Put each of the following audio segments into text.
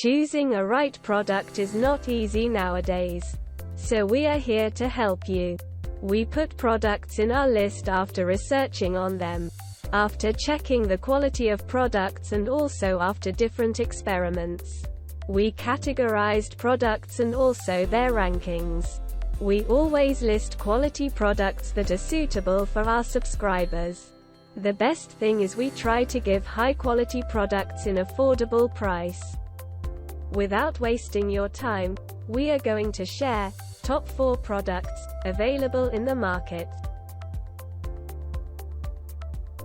Choosing a right product is not easy nowadays. So we are here to help you. We put products in our list after researching on them, after checking the quality of products, and also after different experiments. We categorized products and also their rankings. We always list quality products that are suitable for our subscribers. The best thing is we try to give high quality products in affordable price. Without wasting your time, we are going to share top 4 products available in the market.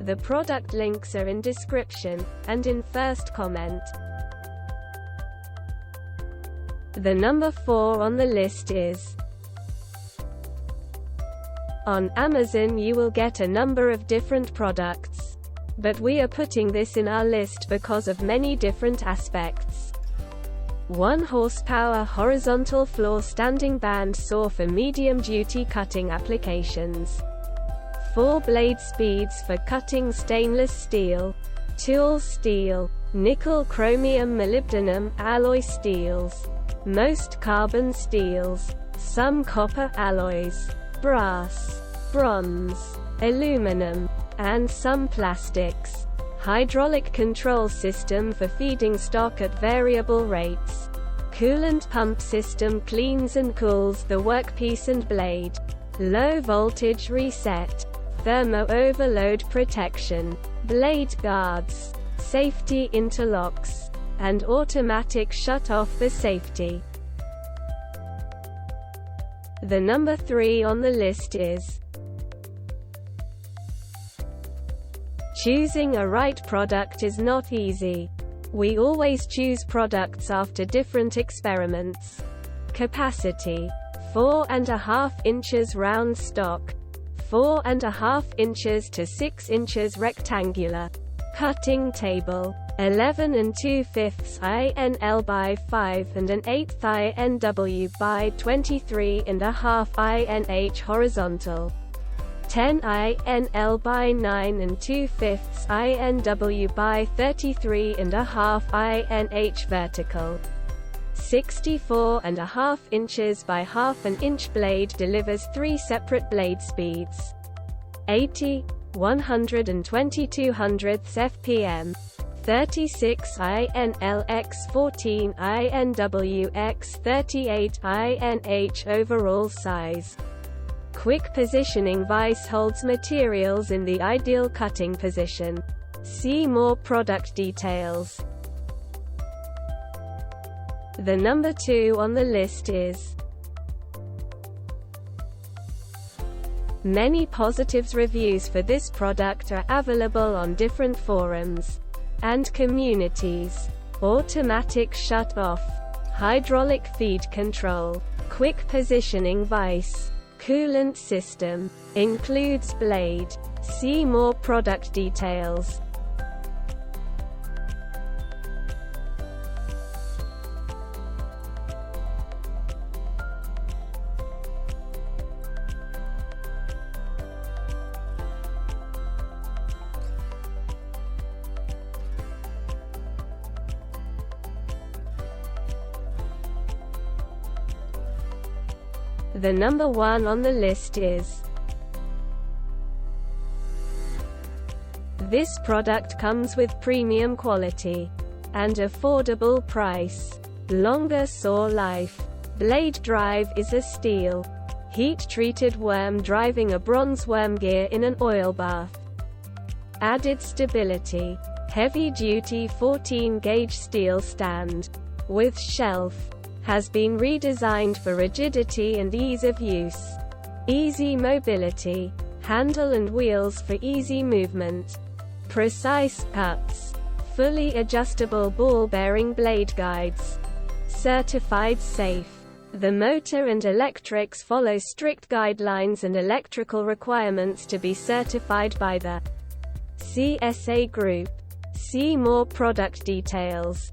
The product links are in description and in first comment. The number 4 on the list is on Amazon. You will get a number of different products, but we are putting this in our list because of many different aspects. 1 horsepower horizontal floor standing band saw for medium-duty cutting applications. 4 blade speeds for cutting stainless steel, tool steel, nickel, chromium, molybdenum, alloy steels, most carbon steels, some copper alloys, brass, bronze, aluminum, and some plastics. Hydraulic control system for feeding stock at variable rates. Coolant pump system cleans and cools the workpiece and blade. Low voltage reset. Thermo overload protection. Blade guards. Safety interlocks. And automatic shut off the safety. The number 3 on the list is choosing a right product is not easy. We always choose products after different experiments. Capacity: 4.5 inches round stock, 4.5 inches to 6 inches rectangular. Cutting table: 11 2/5 INL by 5 and 1/8 INW by 23.5 INH horizontal. 10 INL by 9 2/5 INW by 33.5 INH vertical. 64.5 inches by half an inch blade delivers 3 separate blade speeds. 80, 120 200 fpm. 36 INL x 14 INW x 38 INH overall size. Quick positioning vise holds materials in the ideal cutting position. See more product details. The number 2 on the list is many positives. Reviews for this product are available on different forums and communities. Automatic shut off, hydraulic feed control, quick positioning vise, coolant system, includes blade. See more product details. The number 1 on the list is this product comes with premium quality and affordable price. Longer saw life. Blade drive is a steel, heat-treated worm driving a bronze worm gear in an oil bath. Added stability. Heavy-duty 14-gauge steel stand with shelf. Has been redesigned for rigidity and ease of use. Easy mobility. Handle and wheels for easy movement. Precise cuts. Fully adjustable ball bearing blade guides. Certified safe. The motor and electrics follow strict guidelines and electrical requirements to be certified by the CSA Group. See more product details.